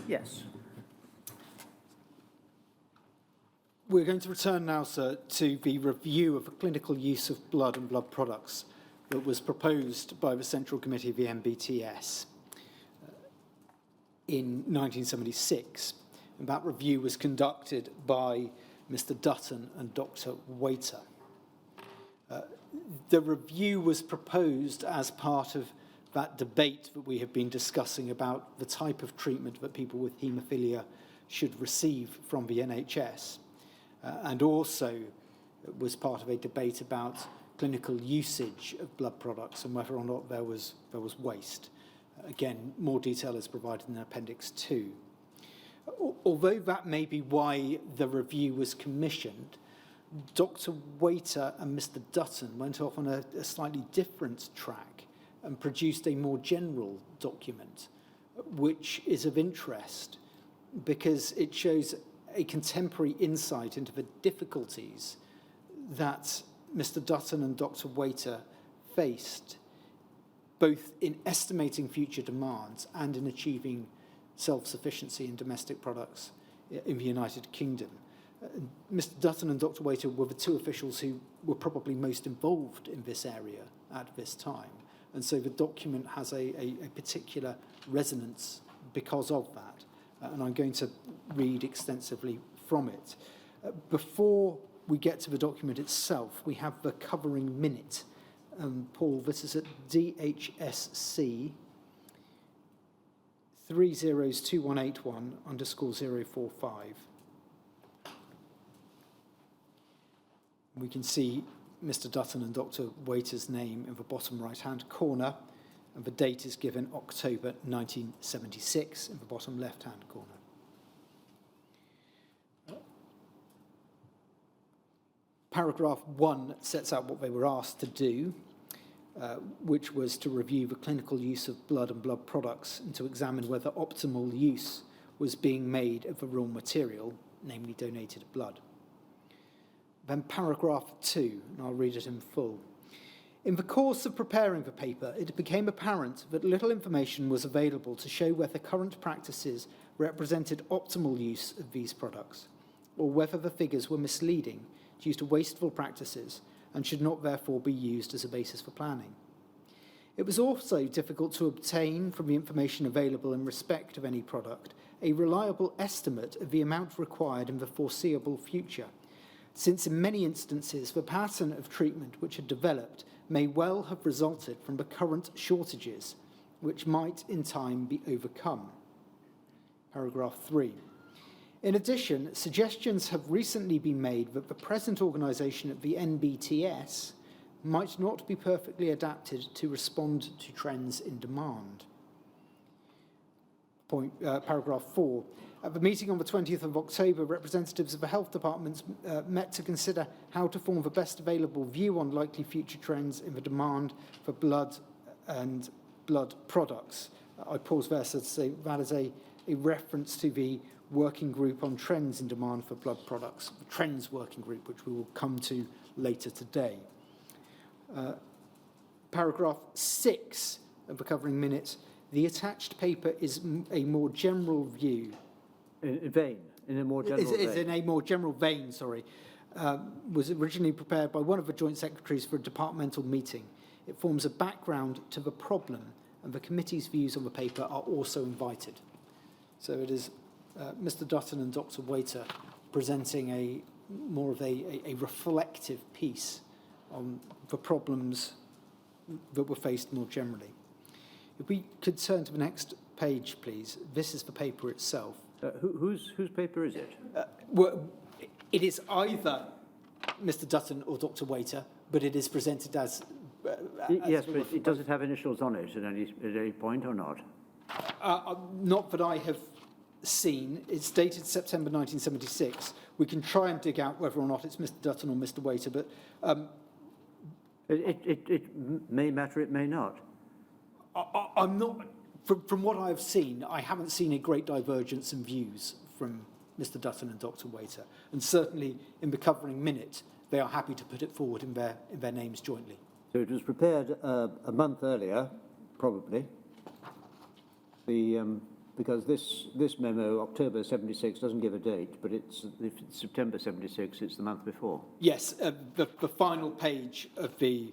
Yes. We're going to return now, sir, to the review of the clinical use of blood and blood products that was proposed by the Central Committee of the Nbts in 1976. And that review was conducted by Mr. Dutton and Dr. Waiter. The review was proposed as part of that debate that we have been discussing about the type of treatment that people with haemophilia should receive from the NHS. And also was part of a debate about clinical usage of blood products and whether or not there was waste. Again, more detail is provided in Appendix 2. Although that may be why the review was commissioned, Dr. Waiter and Mr. Dutton went off on a slightly different track and produced a more general document, which is of interest because it shows a contemporary insight into the difficulties that Mr. Dutton and Dr. Waiter faced, both in estimating future demands and in achieving self-sufficiency in domestic products in the United Kingdom. Mr. Dutton and Dr. Waiter were the two officials who were probably most involved in this area at this time. And so the document has a particular resonance because of that. And I'm going to read extensively from it. Before we get to the document itself, we have the covering minute. Paul, this is at DHSC 302181_045. We can see Mr. Dutton and Dr. Waiter's name in the bottom right-hand corner, and the date is given October 1976 in the bottom left-hand corner. Paragraph 1 sets out what they were asked to do, which was to review the clinical use of blood and blood products and to examine whether optimal use was being made of the raw material, namely donated blood. Then paragraph 2, and I'll read it in full. In the course of preparing the paper, it became apparent that little information was available to show whether current practices represented optimal use of these products, or whether the figures were misleading due to wasteful practices and should not therefore be used as a basis for planning. It was also difficult to obtain from the information available in respect of any product a reliable estimate of the amount required in the foreseeable future, since in many instances the pattern of treatment which had developed may well have resulted from the current shortages, which might in time be overcome. Paragraph 3. In addition, suggestions have recently been made that the present organisation of the Nbts might not be perfectly adapted to respond to trends in demand. Paragraph 4. At the meeting on the 20th of October, representatives of the health departments met to consider how to form the best available view on likely future trends in the demand for blood and blood products. I pause there to say that is a reference to the working group on trends in demand for blood products, the Trends Working Group, which we will come to later today. Paragraph 6 of the covering minutes, the attached paper is a more general view. In a more general vein. Is in a more general vein, sorry. Was originally prepared by one of the Joint Secretaries for a departmental meeting. It forms a background to the problem, and the committee's views on the paper are also invited. So it is Mr. Dutton and Dr. Waiter presenting more of a reflective piece on the problems that were faced more generally. If we could turn to the next page, please. This is the paper itself. Whose paper is it? Well, it is either Mr. Dutton or Dr. Waiter, but it is presented as... yes, but does it have initials on it at any point or not? Not that I have seen. It's dated September 1976. We can try and dig out whether or not it's Mr. Dutton or Mr. Waiter, but... It may matter, it may not. I'm not... From what I've seen, I haven't seen a great divergence in views from Mr. Dutton and Dr. Waiter. And certainly in the covering minute, they are happy to put it forward in their names jointly. So it was prepared a month earlier, probably. The because this memo, October 76, doesn't give a date, but if it's September 76, it's the month before. Yes, the final page of the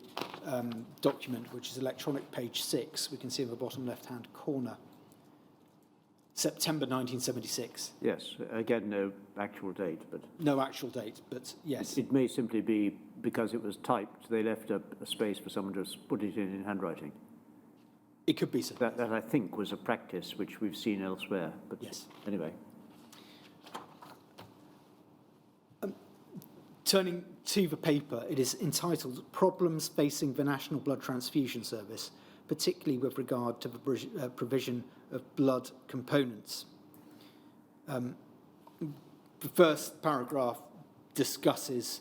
document, which is electronic page 6, we can see in the bottom left-hand corner, September 1976. Yes, again, no actual date, but... No actual date, but yes. It may simply be because it was typed, they left a space for someone to put it in handwriting. It could be so. That I think was a practice which we've seen elsewhere, but yes. Anyway. Turning to the paper, it is entitled Problems Facing the National Blood Transfusion Service, particularly with regard to the provision of blood components. The first paragraph discusses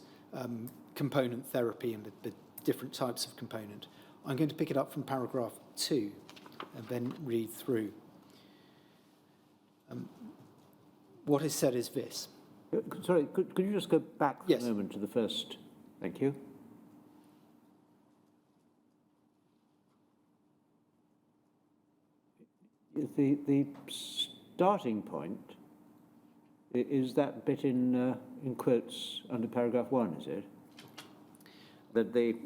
component therapy and the different types of component. I'm going to pick it up from paragraph 2 and then read through. What is said is this. Sorry, could you just go back for yes. a moment to the first? Thank you. The starting point is that bit in quotes under paragraph 1, is it? That the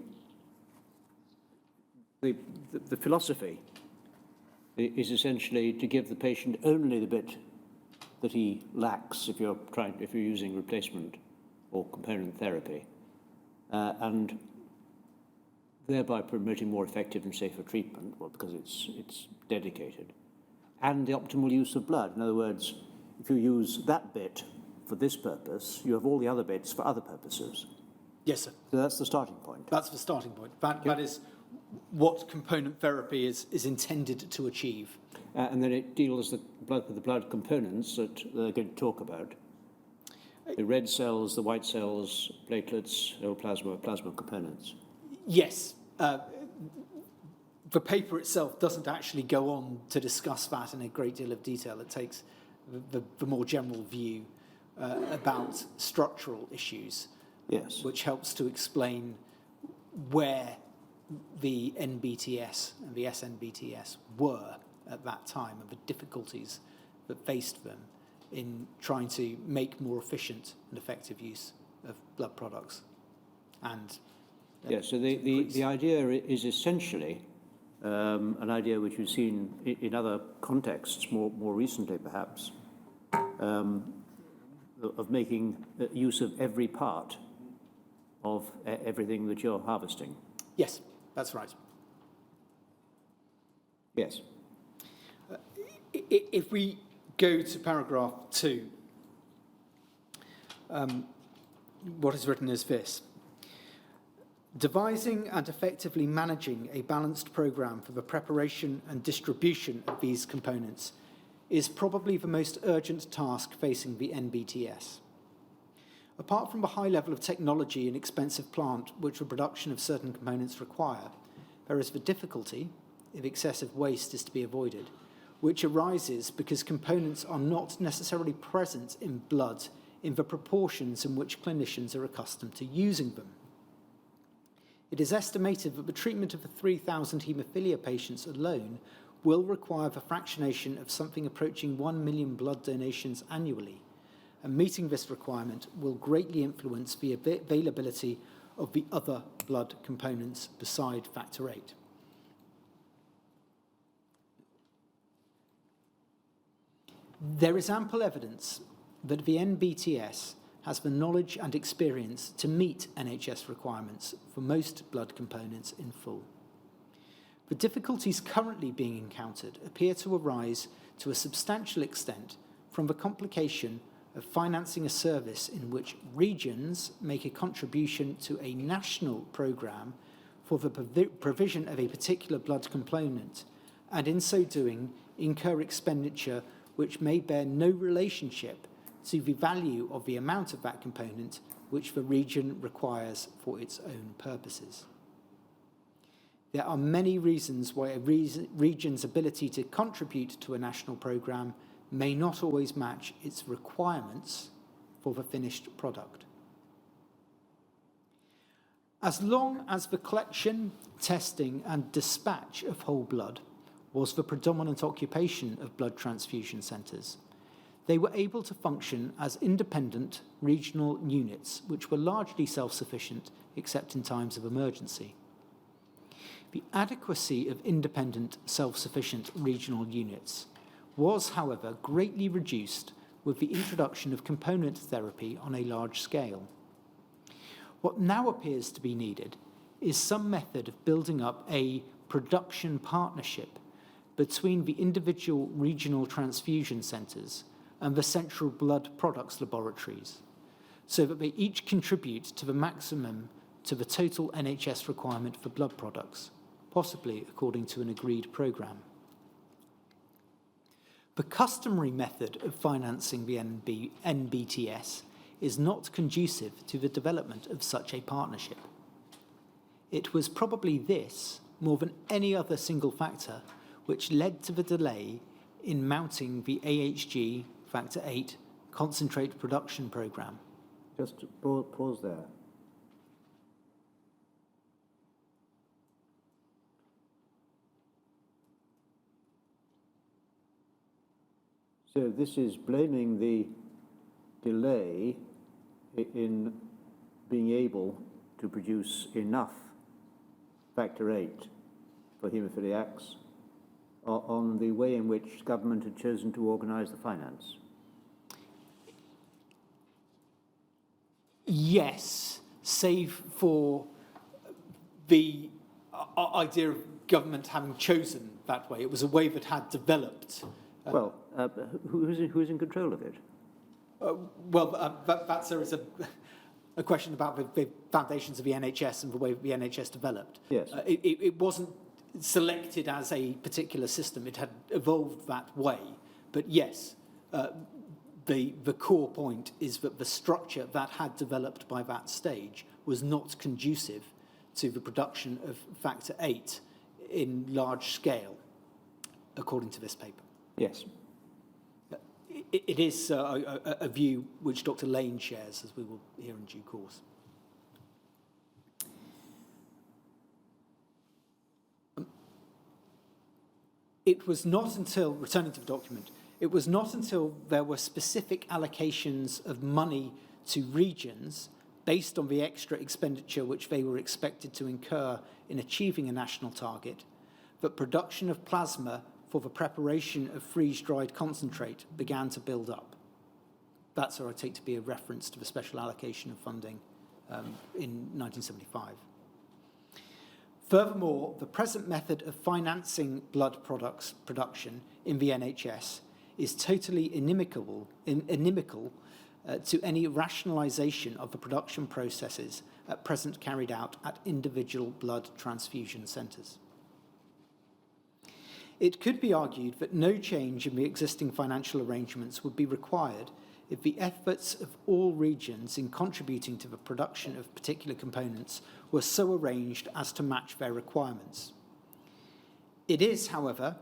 philosophy is essentially to give the patient only the bit that he lacks if you're using replacement or component therapy, and thereby promoting more effective and safer treatment, well, because it's dedicated, and the optimal use of blood. In other words, if you use that bit for this purpose, you have all the other bits for other purposes. Yes, sir. So that's the starting point. That's the starting point. That is what component therapy is intended to achieve. And then it deals with the blood components that they're going to talk about. The red cells, the white cells, platelets, whole plasma components. Yes. The paper itself doesn't actually go on to discuss that in a great deal of detail. It takes the more general view about structural issues, yes, which helps to explain where the Nbts and the SNBTS were at that time and the difficulties that faced them in trying to make more efficient and effective use of blood products. And yes, so the idea is essentially an idea which we've seen in other contexts, more recently perhaps, of making use of every part of everything that you're harvesting. Yes, that's right. Yes. If we go to paragraph 2, what is written is this. Devising and effectively managing a balanced programme for the preparation and distribution of these components is probably the most urgent task facing the Nbts. Apart from the high level of technology and expensive plant which the production of certain components require, there is the difficulty, if excessive waste is to be avoided, which arises because components are not necessarily present in blood in the proportions in which clinicians are accustomed to using them. It is estimated that the treatment of the 3,000 haemophilia patients alone will require the fractionation of something approaching 1 million blood donations annually, and meeting this requirement will greatly influence the availability of the other blood components beside factor VIII. There is ample evidence that the Nbts has the knowledge and experience to meet NHS requirements for most blood components in full. The difficulties currently being encountered appear to arise to a substantial extent from the complication of financing a service in which regions make a contribution to a national programme for the provision of a particular blood component, and in so doing incur expenditure which may bear no relationship to the value of the amount of that component which the region requires for its own purposes. There are many reasons why a region's ability to contribute to a national programme may not always match its requirements for the finished product. As long as the collection, testing and dispatch of whole blood, was the predominant occupation of blood transfusion centres. They were able to function as independent regional units, which were largely self-sufficient except in times of emergency. The adequacy of independent, self-sufficient regional units was, however, greatly reduced with the introduction of component therapy on a large scale. What now appears to be needed is some method of building up a production partnership between the individual regional transfusion centres and the central blood products laboratories, so that they each contribute to the maximum to the total NHS requirement for blood products, possibly according to an agreed programme. The customary method of financing the NBTS is not conducive to the development of such a partnership. It was probably this, more than any other single factor, which led to the delay in mounting the AHG Factor 8 concentrate production programme. Just pause there. So this is blaming the delay in being able to produce enough Factor 8 for haemophiliacs on the way in which government had chosen to organise the finance. Yes, save for the idea of government having chosen that way. It was a way that had developed. Who's in control of it? There is a question about the foundations of the NHS and the way the NHS developed. Yes. It wasn't selected as a particular system. It had evolved that way. But yes, the core point is that the structure that had developed by that stage was not conducive to the production of Factor 8 in large scale, according to this paper. Yes. It is a view which Dr. Lane shares, as we will hear in due course. It was not until, returning to the document, it was not until there were specific allocations of money to regions based on the extra expenditure which they were expected to incur in achieving a national target that production of plasma for the preparation of freeze-dried concentrate began to build up. That's what I take to be a reference to the special allocation of funding in 1975. Furthermore, the present method of financing blood products production in the NHS is totally inimical to any rationalisation of the production processes at present carried out at individual blood transfusion centres. It could be argued that no change in the existing financial arrangements would be required if the efforts of all regions in contributing to the production of particular components were so arranged as to match their requirements. It is, however,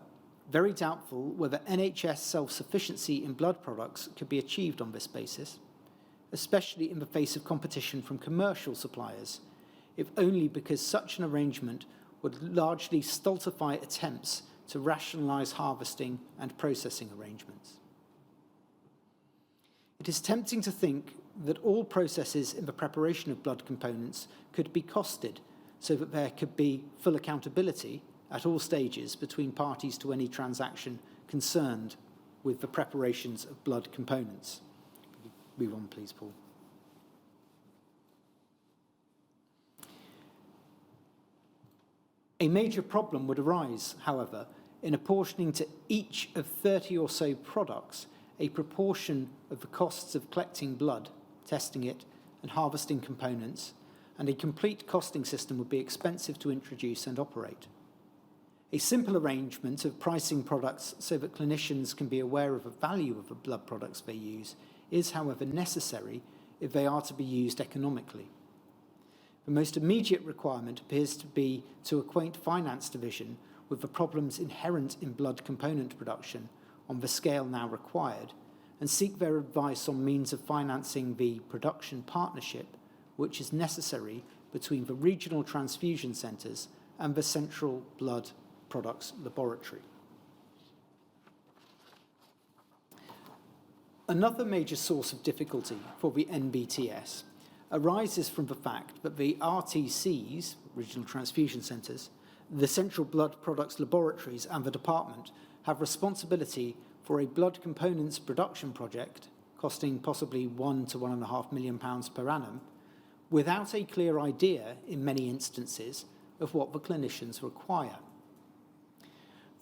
very doubtful whether NHS self-sufficiency in blood products could be achieved on this basis, especially in the face of competition from commercial suppliers, if only because such an arrangement would largely stultify attempts to rationalise harvesting and processing arrangements. It is tempting to think that all processes in the preparation of blood components could be costed so that there could be full accountability at all stages between parties to any transaction concerned with the preparations of blood components. Move on, please, Paul. A major problem would arise, however, in apportioning to each of 30 or so products a proportion of the costs of collecting blood, testing it, and harvesting components, and a complete costing system would be expensive to introduce and operate. A simple arrangement of pricing products so that clinicians can be aware of the value of the blood products they use is, however, necessary if they are to be used economically. The most immediate requirement appears to be to acquaint Finance Division with the problems inherent in blood component production on the scale now required, and seek their advice on means of financing the production partnership which is necessary between the regional transfusion centres and the central blood products laboratory. Another major source of difficulty for the Nbts arises from the fact that the RTCs, regional transfusion centres, the central blood products laboratories and the department have responsibility for a blood components production project costing possibly £1 to £1.5 million per annum, without a clear idea, in many instances, of what the clinicians require.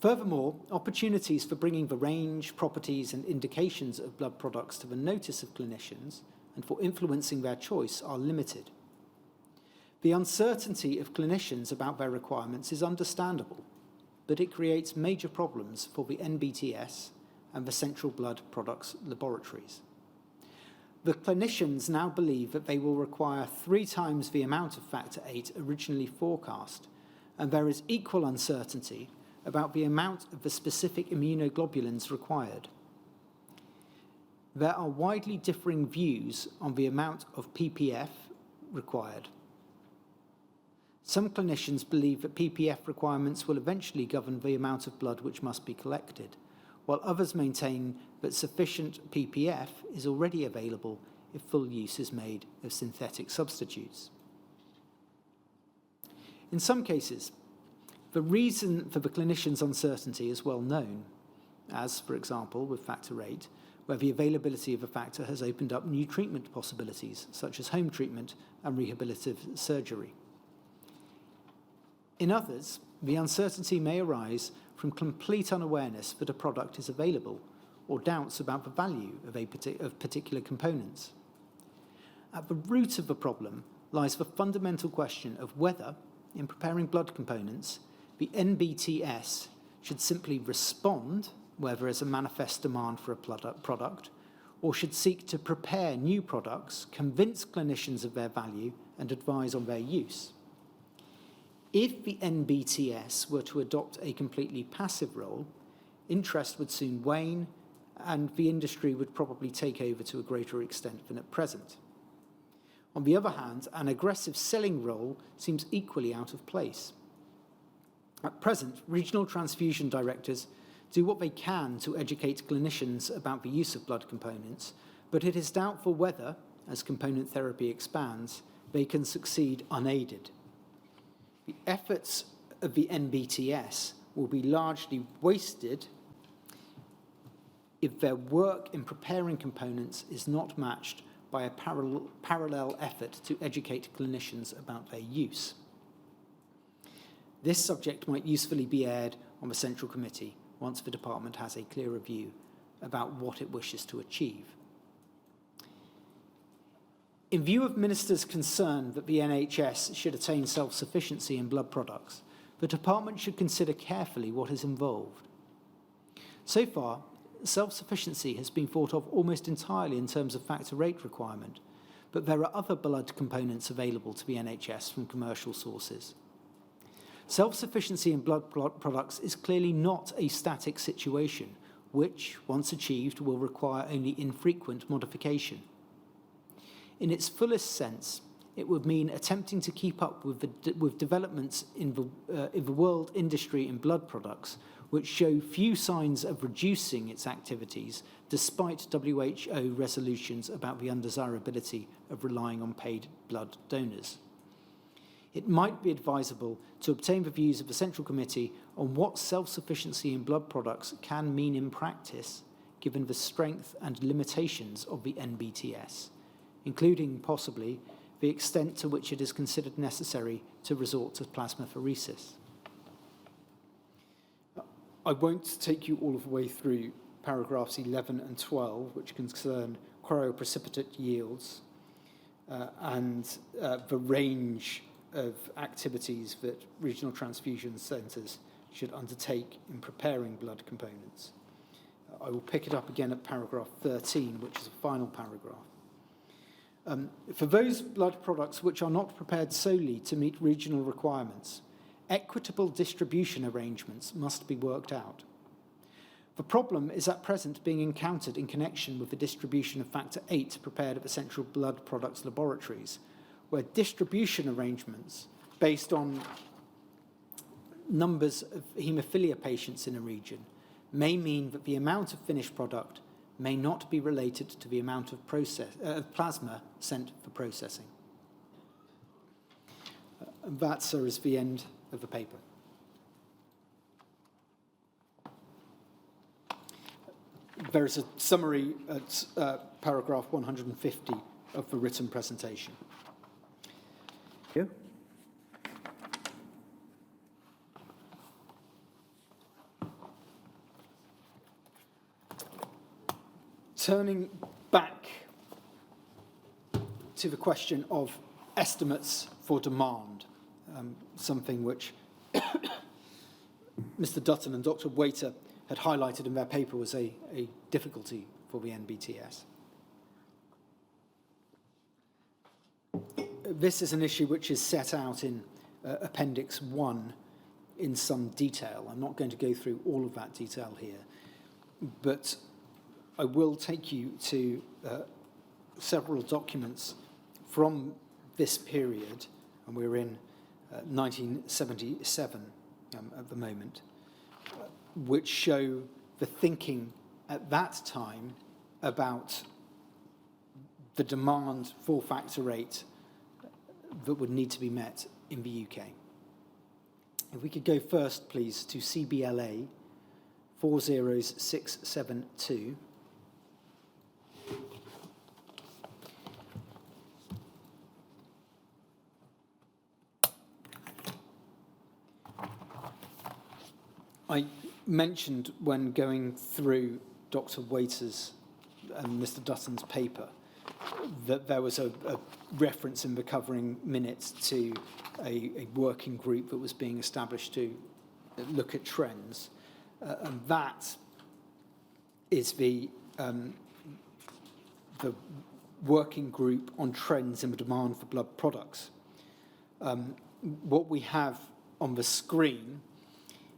Furthermore, opportunities for bringing the range, properties and indications of blood products to the notice of clinicians and for influencing their choice are limited. The uncertainty of clinicians about their requirements is understandable, but it creates major problems for the Nbts and the central blood products laboratories. The clinicians now believe that they will require 3 times the amount of factor VIII originally forecast, and there is equal uncertainty about the amount of the specific immunoglobulins required. There are widely differing views on the amount of PPF required. Some clinicians believe that PPF requirements will eventually govern the amount of blood which must be collected, while others maintain that sufficient PPF is already available if full use is made of synthetic substitutes. In some cases, the reason for the clinician's uncertainty is well known, as, for example, with factor VIII, where the availability of a factor has opened up new treatment possibilities, such as home treatment and rehabilitative surgery. In others, the uncertainty may arise from complete unawareness that a product is available or doubts about the value of particular components. At the root of the problem lies the fundamental question of whether, in preparing blood components, the Nbts should simply respond where there is a manifest demand for a product, or should seek to prepare new products, convince clinicians of their value, and advise on their use. If the Nbts were to adopt a completely passive role, interest would soon wane, and the industry would probably take over to a greater extent than at present. On the other hand, an aggressive selling role seems equally out of place. At present, regional transfusion directors do what they can to educate clinicians about the use of blood components, but it is doubtful whether, as component therapy expands, they can succeed unaided. The efforts of the Nbts will be largely wasted if their work in preparing components is not matched by a parallel effort to educate clinicians about their use. This subject might usefully be aired on the Central Committee once the department has a clearer view about what it wishes to achieve. In view of ministers' concern that the NHS should attain self-sufficiency in blood products, the department should consider carefully what is involved. So far, self-sufficiency has been thought of almost entirely in terms of factor VIII requirement, but there are other blood components available to the NHS from commercial sources. Self-sufficiency in blood products is clearly not a static situation, which, once achieved, will require only infrequent modification. In its fullest sense, it would mean attempting to keep up with developments in the world industry in blood products, which show few signs of reducing its activities, despite WHO resolutions about the undesirability of relying on paid blood donors. It might be advisable to obtain the views of the Central Committee on what self-sufficiency in blood products can mean in practice, given the strength and limitations of the Nbts, including, possibly, the extent to which it is considered necessary to resort to plasmapheresis. I won't take you all of the way through paragraphs 11 and 12, which concern cryoprecipitate yields and the range of activities that regional transfusion centres should undertake in preparing blood components. I will pick it up again at paragraph 13, which is a final paragraph. For those blood products which are not prepared solely to meet regional requirements, equitable distribution arrangements must be worked out. The problem is at present being encountered in connection with the distribution of factor VIII prepared at the central blood products laboratories, where distribution arrangements based on numbers of haemophilia patients in a region may mean that the amount of finished product may not be related to the amount of plasma sent for processing. And that, sir, is the end of the paper. There is a summary at paragraph 150 of the written presentation. Yeah. Turning back to the question of estimates for demand, something which Mr. Dutton and Dr. Waiter had highlighted in their paper was a difficulty for the Nbts. This is an issue which is set out in Appendix 1 in some detail. I'm not going to go through all of that detail here, but I will take you to several documents from this period, and we're in 1977 at the moment, which show the thinking at that time about the demand for factor 8 that would need to be met in the UK. If we could go first, please, to CBLA 40672. I mentioned when going through Dr. Waiter's and Mr. Dutton's paper that there was a reference in the covering minutes to a working group that was being established to look at trends. And that is the working group on trends in the demand for blood products. What we have on the screen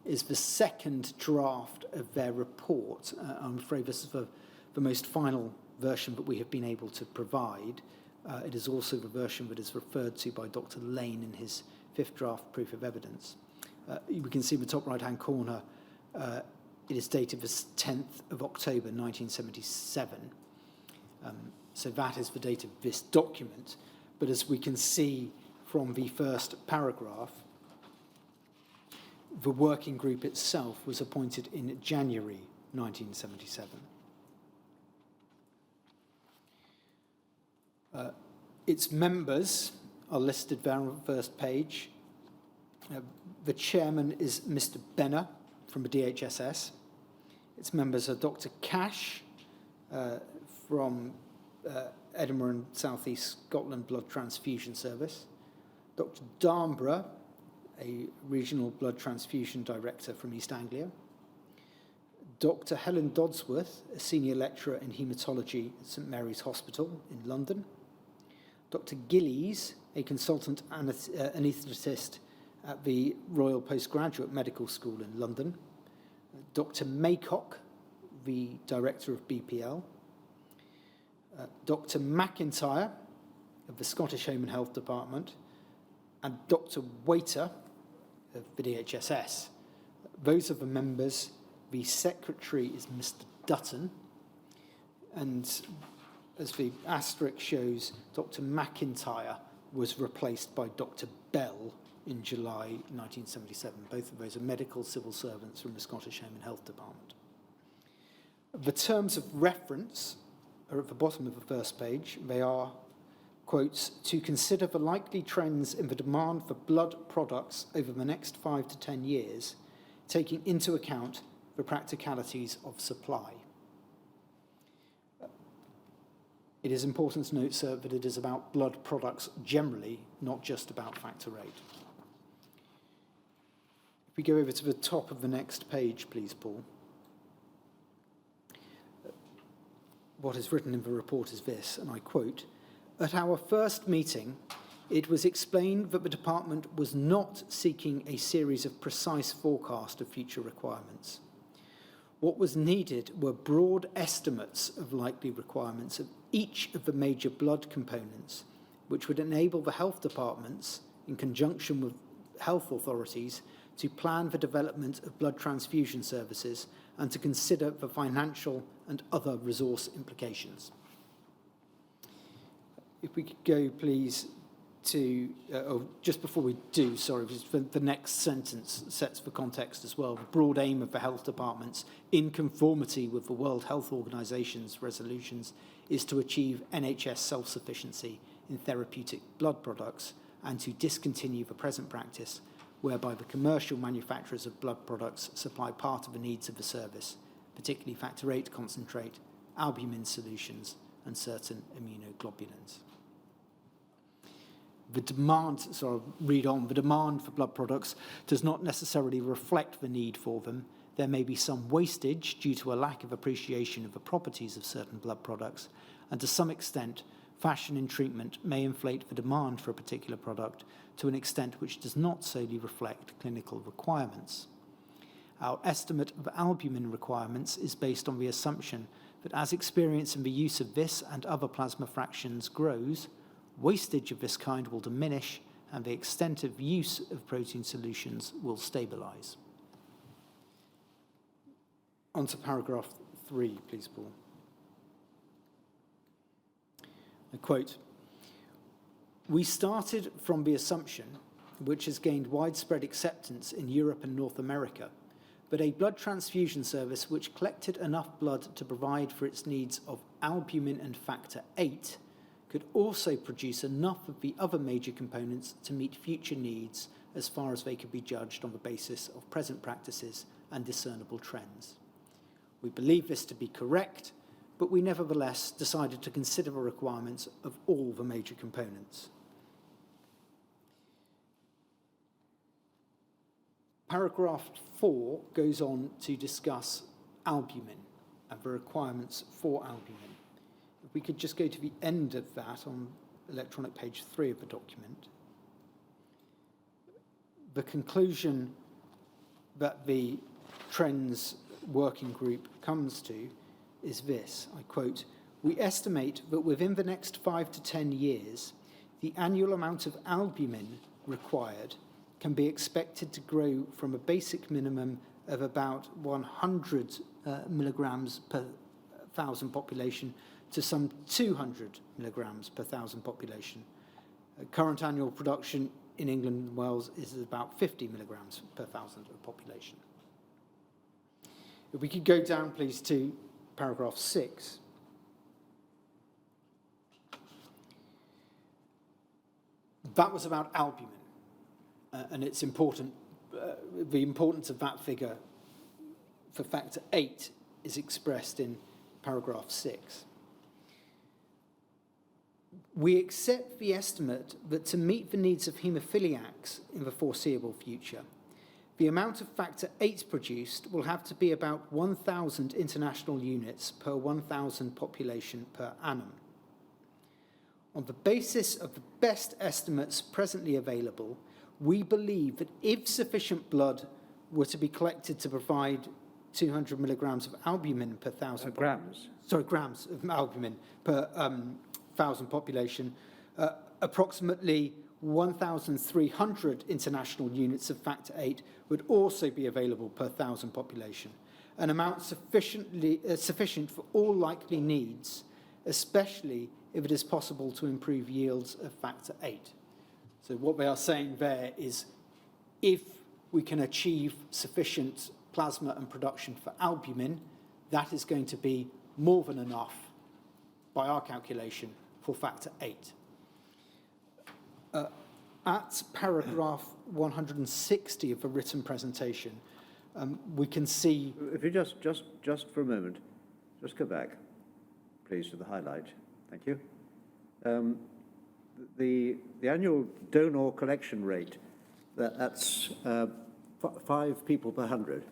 is the second draft of their report. I'm afraid this is the most final version that we have been able to provide. It is also the version that is referred to by Dr. Lane in his fifth draft proof of evidence. We can see in the top right-hand corner, it is dated the 10th of October, 1977. So that is the date of this document. But as we can see from the first paragraph, the working group itself was appointed in January 1977. Its members are listed there on the first page. The chairman is Mr. Benner from the DHSS. Its members are Dr. Cash from Edinburgh and South East Scotland Blood Transfusion Service, Dr. Darnborough, a regional blood transfusion director from East Anglia, Dr. Helen Dodsworth, a senior lecturer in haematology at St Mary's Hospital in London, Dr. Gillies, a consultant anaesthetist at the Royal Postgraduate Medical School in London, Dr. Maycock, the director of BPL, Dr. McIntyre of the Scottish Home and Health Department, and Dr. Waiter of the DHSS. Those are the members. The secretary is Mr. Dutton, and as the asterisk shows, Dr. McIntyre was replaced by Dr. Bell in July 1977. Both of those are medical civil servants from the Scottish Home and Health Department. The terms of reference are at the bottom of the first page. They are, quotes, to consider the likely trends in the demand for blood products over the next 5 to 10 years, taking into account the practicalities of supply. It is important to note, sir, that it is about blood products generally, not just about factor 8. If we go over to the top of the next page, please, Paul. What is written in the report is this, and I quote, "At our first meeting, it was explained that the department was not seeking a series of precise forecasts of future requirements. What was needed were broad estimates of likely requirements of each of the major blood components, which would enable the health departments, in conjunction with health authorities, to plan the development of blood transfusion services and to consider the financial and other resource implications. If we could go, please, to, just before we do, sorry, the next sentence sets the context as well. The broad aim of the health departments, in conformity with the World Health Organization's resolutions, is to achieve NHS self-sufficiency in therapeutic blood products and to discontinue the present practice whereby the commercial manufacturers of blood products supply part of the needs of the service, particularly factor VIII concentrate, albumin solutions, and certain immunoglobulins. The demand, so I'll read on, the demand for blood products does not necessarily reflect the need for them. There may be some wastage due to a lack of appreciation of the properties of certain blood products, and to some extent, fashion in treatment may inflate the demand for a particular product to an extent which does not solely reflect clinical requirements. Our estimate of albumin requirements is based on the assumption that as experience in the use of this and other plasma fractions grows, wastage of this kind will diminish and the extent of use of protein solutions will stabilise. On to paragraph 3, please, Paul. I quote, "We started from the assumption, which has gained widespread acceptance in Europe and North America, that a blood transfusion service which collected enough blood to provide for its needs of albumin and factor VIII could also produce enough of the other major components to meet future needs as far as they could be judged on the basis of present practices and discernible trends. We believe this to be correct, but we nevertheless decided to consider the requirements of all the major components." Paragraph 4 goes on to discuss albumin and the requirements for albumin. If we could just go to the end of that on electronic page 3 of the document. The conclusion that the Trends Working Group comes to is this, I quote, "We estimate that within the next 5 to 10 years, the annual amount of albumin required can be expected to grow from a basic minimum of about 100 milligrams per thousand population to some 200 milligrams per thousand population. Current annual production in England and Wales is about 50 milligrams per thousand of population." If we could go down, please, to paragraph 6. That was about albumin, and it's important, the importance of that figure for factor VIII is expressed in paragraph 6. "We accept the estimate that to meet the needs of haemophiliacs in the foreseeable future, the amount of factor VIII produced will have to be about 1,000 international units per 1,000 population per annum. On the basis of the best estimates presently available, we believe that if sufficient blood were to be collected to provide 200 milligrams of albumin per thousand... grams. Grams of albumin per 1,000 population, approximately 1,300 international units of factor VIII would also be available per 1,000 population, an amount sufficient for all likely needs, especially if it is possible to improve yields of factor VIII." So what they are saying there is, if we can achieve sufficient plasma and production for albumin, that is going to be more than enough, by our calculation, for factor VIII. At paragraph 160 of the written presentation, we can see... If you just for a moment, just go back, please, to the highlight. Thank you. The annual donor collection rate, that's 5 people per 100.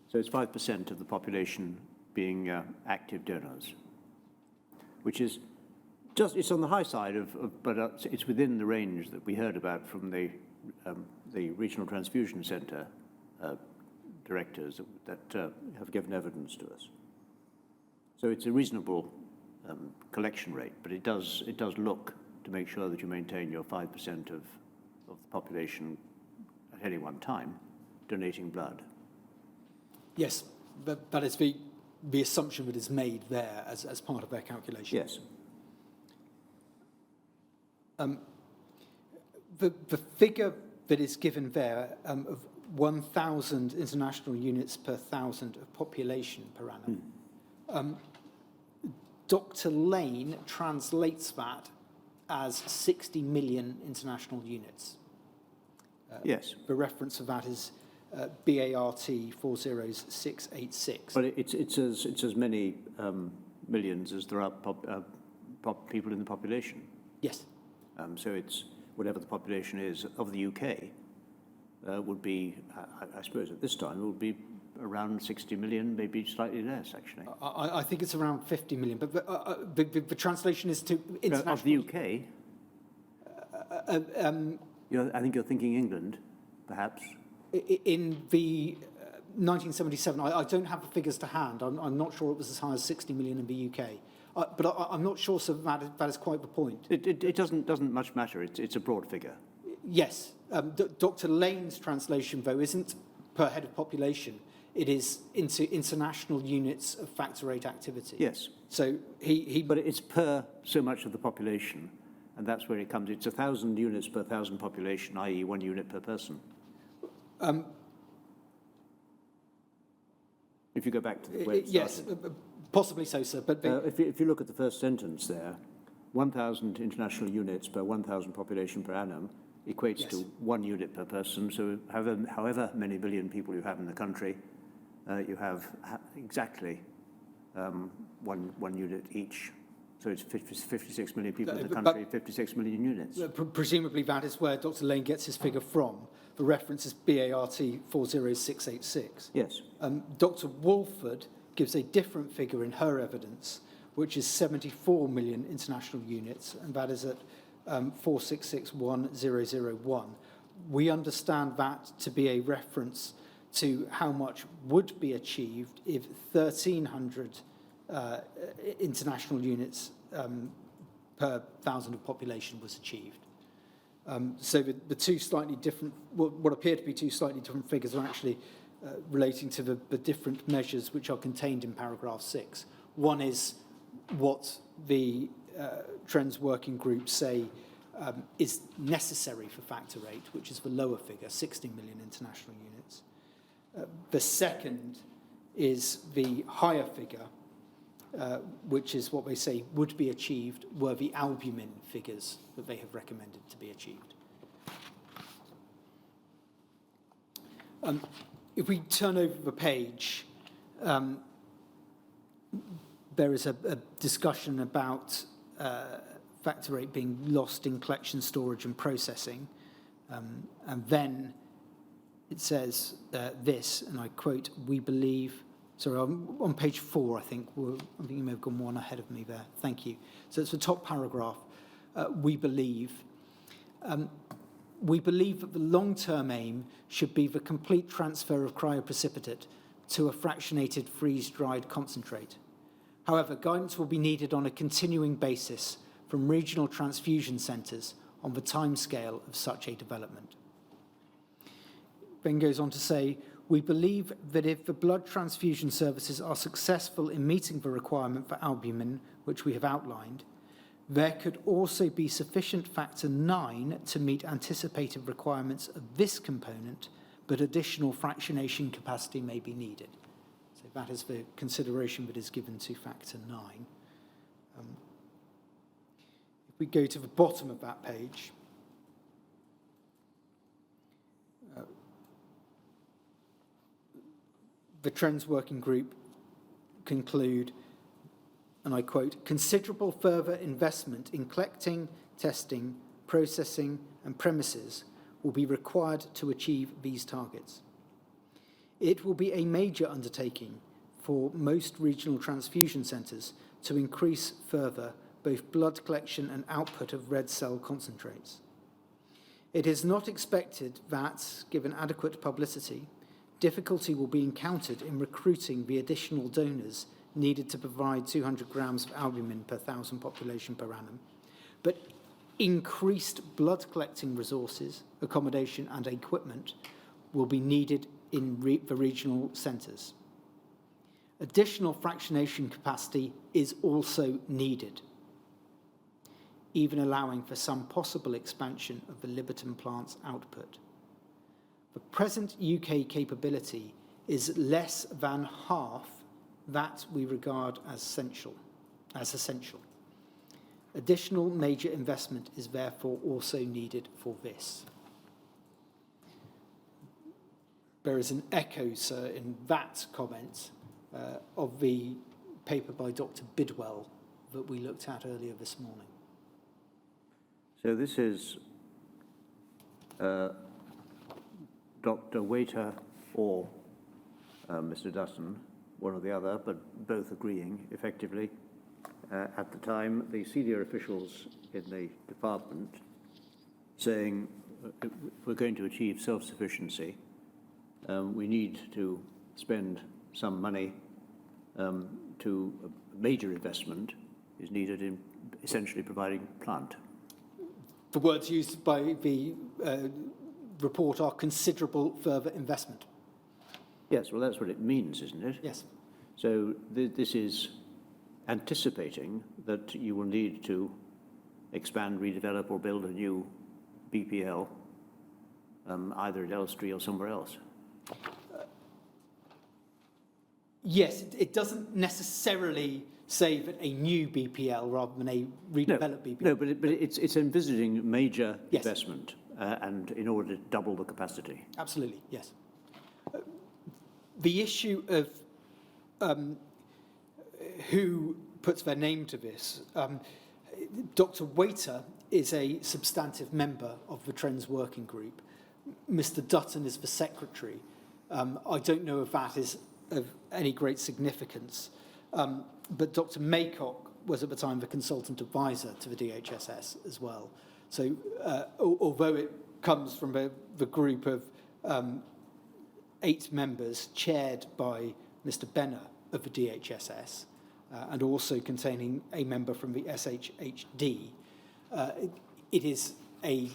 So it's 5% of the population being active donors, which is it's on the high side but it's within the range that we heard about from the Regional Transfusion Centre directors that have given evidence to us. So it's a reasonable collection rate, but it does look to make sure that you maintain your 5% of the population at any one time. donating blood. Yes, that is the assumption that is made there as part of their calculation. Yes. The figure that is given there of 1,000 international units per 1,000 of population per annum, Dr. Lane translates that as 60 million international units. Yes. The reference of that is BART 40686. But it's as many millions as there are people in the population. Yes. So it's whatever the population is of the UK would be, I suppose at this time, it would be around 60 million, maybe slightly less, actually. I think it's around 50 million, but the translation is to international. Of the UK? I think you're thinking England, perhaps. In the 1977, I don't have the figures to hand. I'm not sure it was as high as 60 million in the UK. But I'm not sure, so that is quite the point. It doesn't much matter. It's a broad figure. Yes. Dr. Lane's translation, though, isn't per head of population. It is into international units of factor VIII activity. Yes. So But it's per so much of the population, and that's where it comes. It's 1,000 units per 1,000 population, i.e. 1 unit per person. If you go back to the way it yes, started. possibly so, sir. But if you look at the first sentence there, 1,000 international units per 1,000 population per annum equates yes. to 1 unit per person. So however many billion people you have in the country, you have exactly one unit each. So it's 56 million people in the country, 56 million units. Presumably that is where Dr. Lane gets his figure from. The reference is BART 40686. Yes. Dr. Walford gives a different figure in her evidence, which is 74 million international units, and that is at 4661001. We understand that to be a reference to how much would be achieved if 1,300 international units per 1,000 of population was achieved. So the two slightly different, what appear to be two slightly different figures are actually relating to the different measures which are contained in paragraph 6. One is what the Trends Working Group say is necessary for factor VIII, which is the lower figure, 60 million international units. The second is the higher figure, which is what they say would be achieved were the albumin figures that they have recommended to be achieved. If we turn over the page, there is a discussion about factor VIII being lost in collection, storage and processing. And then it says this, and I quote, we believe, sorry, on page 4, I think you may have gone one ahead of me there. Thank you. So it's the top paragraph. We believe that the long-term aim should be the complete transfer of cryoprecipitate to a fractionated freeze-dried concentrate. However, guidance will be needed on a continuing basis from regional transfusion centres on the timescale of such a development. Then goes on to say, we believe that if the blood transfusion services are successful in meeting the requirement for albumin, which we have outlined, there could also be sufficient factor IX to meet anticipated requirements of this component, but additional fractionation capacity may be needed. So that is the consideration that is given to factor IX. If we go to the bottom of that page, the Trends Working Group conclude, and I quote, considerable further investment in collecting, testing, processing, and premises will be required to achieve these targets. It will be a major undertaking for most regional transfusion centres to increase further both blood collection and output of red cell concentrates. It is not expected that, given adequate publicity, difficulty will be encountered in recruiting the additional donors needed to provide 200 grams of albumin per 1,000 population per annum, but increased blood collecting resources, accommodation and equipment will be needed in the regional centres. Additional fractionation capacity is also needed, even allowing for some possible expansion of the Liberton plant's output. The present UK capability is less than half that we regard as essential. Additional major investment is therefore also needed for this. There is an echo, sir, in that comment of the paper by Dr. Bidwell that we looked at earlier this morning. So this is Dr. Waiter or Mr. Dutton, one or the other, but both agreeing effectively. At the time, the senior officials in the department saying we're going to achieve self-sufficiency, we need to spend some money to a major investment is needed in essentially providing plant. The words used by the report are considerable further investment. Yes, well, that's what it means, isn't it? Yes. So this is anticipating that you will need to expand, redevelop, or build a new BPL, either at Elstree or somewhere else. Yes, it doesn't necessarily say that a new BPL rather than a redeveloped BPL. No, but it's envisaging major investment, and in order to double the capacity. Absolutely, yes. The issue of who puts their name to this, Dr. Waiter is a substantive member of the Trends Working Group. Mr. Dutton is the secretary. I don't know if that is of any great significance, but Dr. Maycock was at the time the consultant advisor to the DHSS as well. So although it comes from the group of 8 members chaired by Mr. Benner of the DHSS, and also containing a member from the SHHD, it is a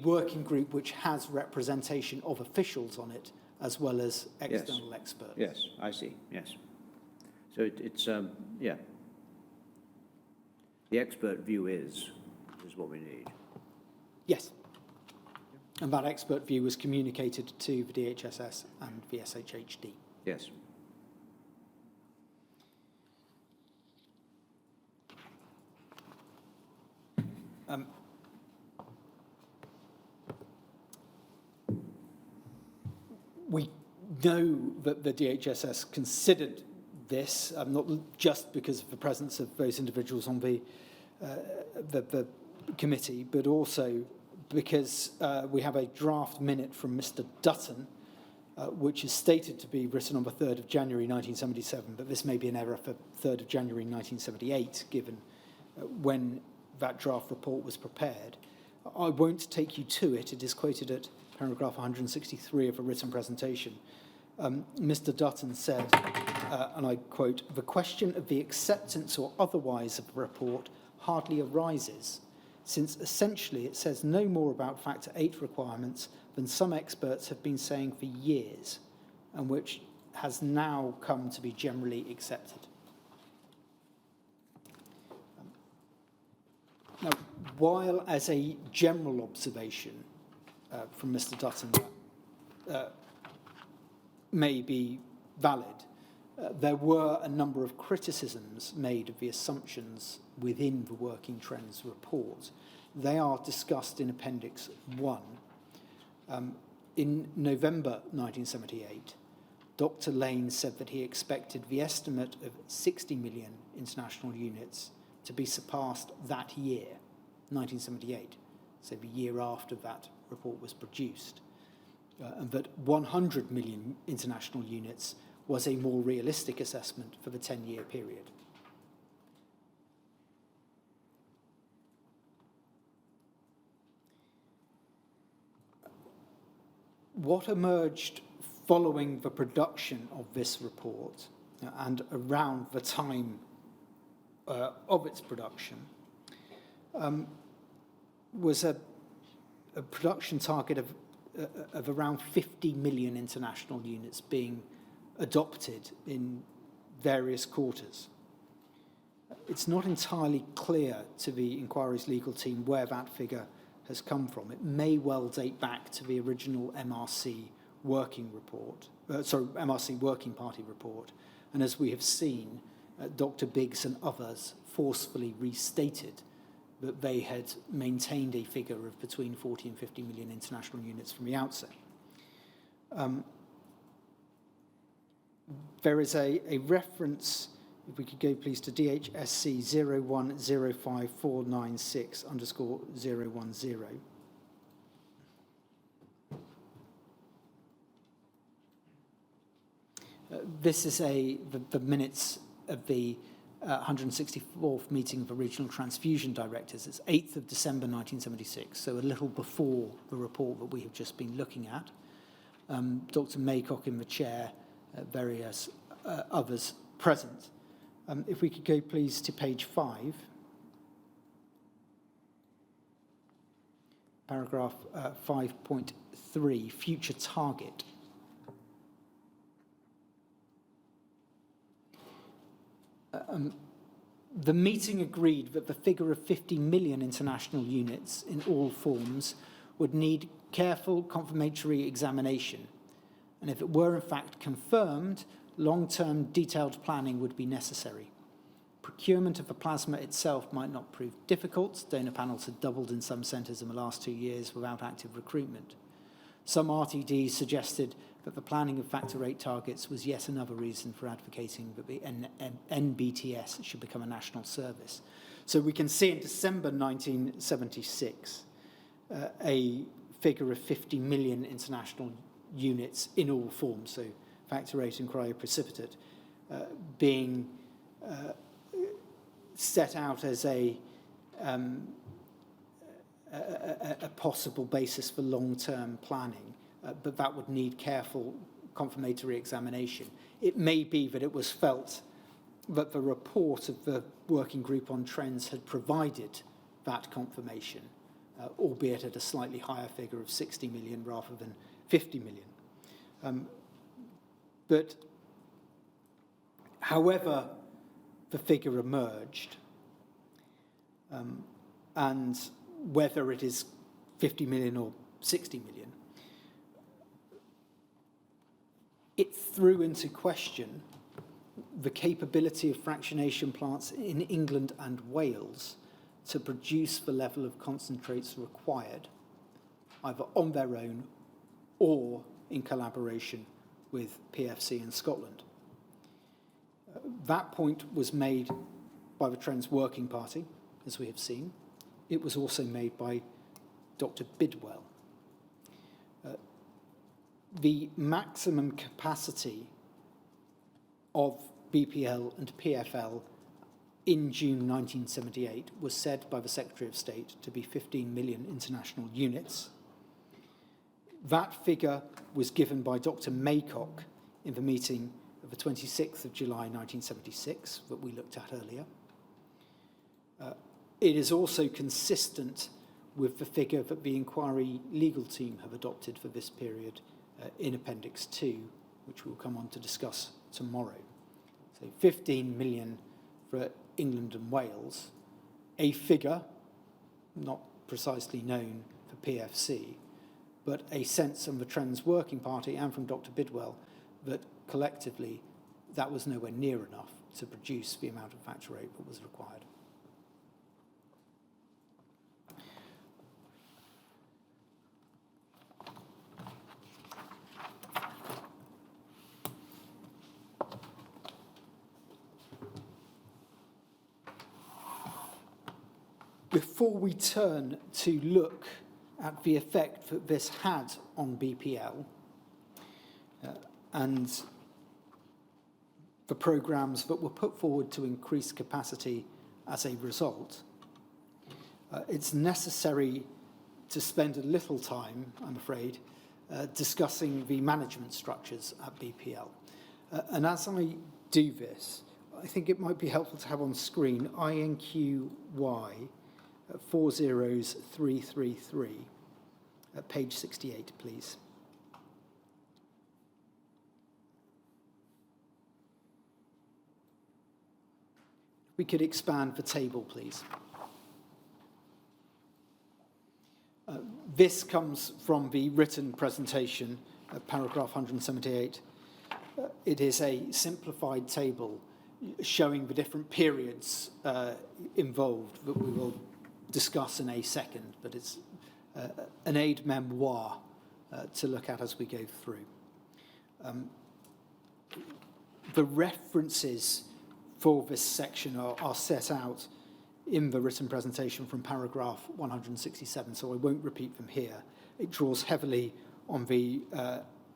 working group which has representation of officials on it as well as external experts. Yes, I see, yes. So it's yeah. The expert view is what we need. Yes. And that expert view was communicated to the DHSS and the SHHD. Yes. We know that the DHSS considered this, not just because of the presence of those individuals on the committee, but also because we have a draft minute from Mr. Dutton, which is stated to be written on the 3rd of January 1977, but this may be an error for 3rd of January 1978, given when that draft report was prepared. I won't take you to it. It is quoted at paragraph 163 of a written presentation. Mr. Dutton said, and I quote, "The question of the acceptance or otherwise of the report hardly arises, since essentially it says no more about Factor 8 requirements than some experts have been saying for years, and which has now come to be generally accepted." Now, while as a general observation from Mr. Dutton may be valid, there were a number of criticisms made of the assumptions within the Working Trends report. They are discussed in Appendix 1. In November 1978, Dr. Lane said that he expected the estimate of 60 million international units to be surpassed that year, 1978, so the year after that report was produced, and that 100 million international units was a more realistic assessment for the 10-year period. What emerged following the production of this report and around the time of its production was a production target of of around 50 million international units being adopted in various quarters. It's not entirely clear to the inquiry's legal team where that figure has come from. It may well date back to the original MRC working party report. And as we have seen, Dr. Biggs and others forcefully restated that they had maintained a figure of between 40 and 50 million international units from the outset. There is a reference, if we could go please to DHSC 0105496_010. This is the minutes of the 164th meeting of the Regional Transfusion Directors. It's 8th of December 1976, so a little before the report that we have just been looking at. Dr. Maycock in the chair, various others present. If we could go please to page 5. Paragraph 5.3, future target. The meeting agreed that the figure of 50 million international units in all forms would need careful confirmatory examination, and if it were in fact confirmed, long-term detailed planning would be necessary. Procurement of the plasma itself might not prove difficult. Donor panels had doubled in some centres in the last 2 years without active recruitment. Some RTDs suggested that the planning of factor VIII targets was yet another reason for advocating that the Nbts should become a national service. So we can see in December 1976 a figure of 50 million international units in all forms, so factor VIII and cryoprecipitate, being set out as a possible basis for long-term planning, but that would need careful confirmatory examination. It may be that it was felt that the report of the working group on trends had provided that confirmation, albeit at a slightly higher figure of 60 million rather than 50 million. But however the figure emerged, and whether it is 50 million or 60 million, it threw into question the capability of fractionation plants in England and Wales to produce the level of concentrates required, either on their own or in collaboration with PFC in Scotland. That point was made by the Trends Working Party, as we have seen. It was also made by Dr. Bidwell. The maximum capacity of BPL and PFL in June 1978 was said by the Secretary of State to be 15 million international units. That figure was given by Dr. Maycock in the meeting of the 26th of July 1976 that we looked at earlier. It is also consistent with the figure that the inquiry legal team have adopted for this period in Appendix 2, which we'll come on to discuss tomorrow. So 15 million for England and Wales, a figure not precisely known for PFC, but a sense from the Trends Working Party and from Dr. Bidwell that collectively that was nowhere near enough to produce the amount of factor VIII that was required. Before we turn to look at the effect that this had on BPL and the programmes that were put forward to increase capacity as a result, it's necessary to spend a little time, I'm afraid, discussing the management structures at BPL. And as I do this, I think it might be helpful to have on screen INQY 40333, Page 68, please. We could expand the table, please. This comes from the written presentation, paragraph 178. It is a simplified table showing the different periods involved that we will discuss in a second, but it's an aide-memoire to look at as we go through. The references for this section are set out in the written presentation from paragraph 167, so I won't repeat them here. It draws heavily on the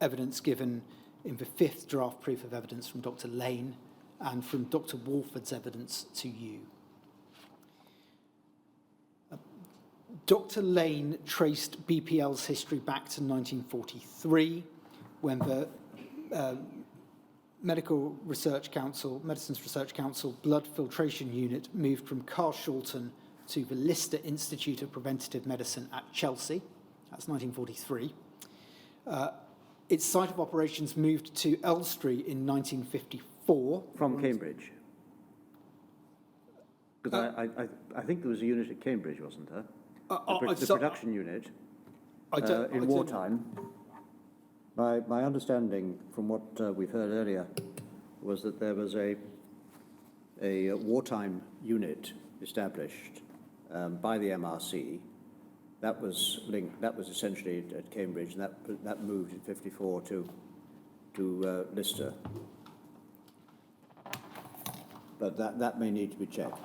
evidence given in the 5th draft proof of evidence from Dr. Lane and from Dr. Walford's evidence to you. Dr. Lane traced BPL's history back to 1943, when the Medicines Research Council Blood Filtration Unit moved from Carshalton to the Lister Institute of Preventative Medicine at Chelsea. That's 1943. Its site of operations moved to Elstree in 1954. From Cambridge? Because I think there was a unit at Cambridge, wasn't there? The production unit in wartime. My understanding from what we've heard earlier was that there was a wartime unit established by the MRC that was essentially at Cambridge, and that moved in '54 to Lister. But that may need to be checked.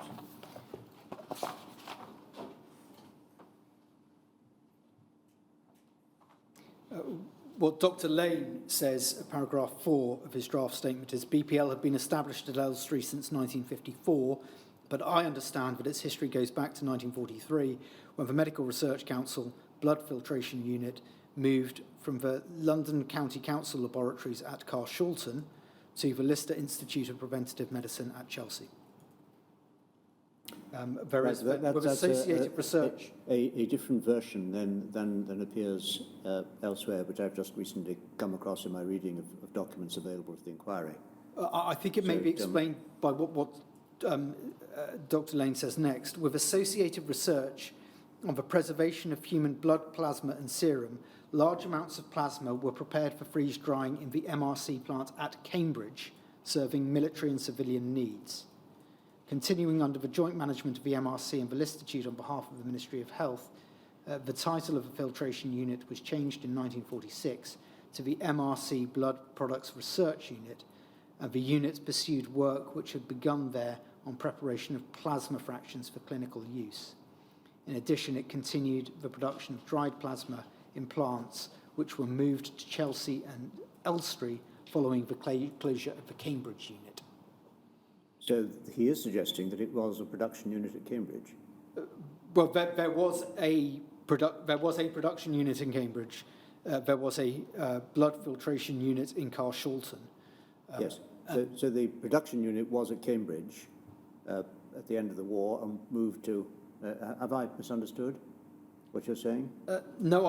What Dr. Lane says, paragraph 4 of his draft statement, is BPL had been established at Elstree since 1954, but I understand that its history goes back to 1943, when the Medical Research Council Blood Filtration Unit moved from the London County Council laboratories at Carshalton to the Lister Institute of Preventative Medicine at Chelsea. That's associated research. A different version than appears elsewhere, which I've just recently come across in my reading of documents available to the inquiry. I think it may be explained by what Dr. Lane says next. With associated research on the preservation of human blood, plasma and serum, large amounts of plasma were prepared for freeze drying in the MRC plant at Cambridge, serving military and civilian needs. Continuing under the joint management of the MRC and the Listitute on behalf of the Ministry of Health, the title of the filtration unit was changed in 1946 to the MRC Blood Products Research Unit, and the unit pursued work which had begun there on preparation of plasma fractions for clinical use. In addition, it continued the production of dried plasma in plants which were moved to Chelsea and Elstree following the closure of the Cambridge unit. So he is suggesting that it was a production unit at Cambridge. Well, there was a production unit in Cambridge. There was a blood filtration unit in Carshalton. Yes. So the production unit was at Cambridge at the end of the war and moved to. Have I misunderstood what you're saying? No,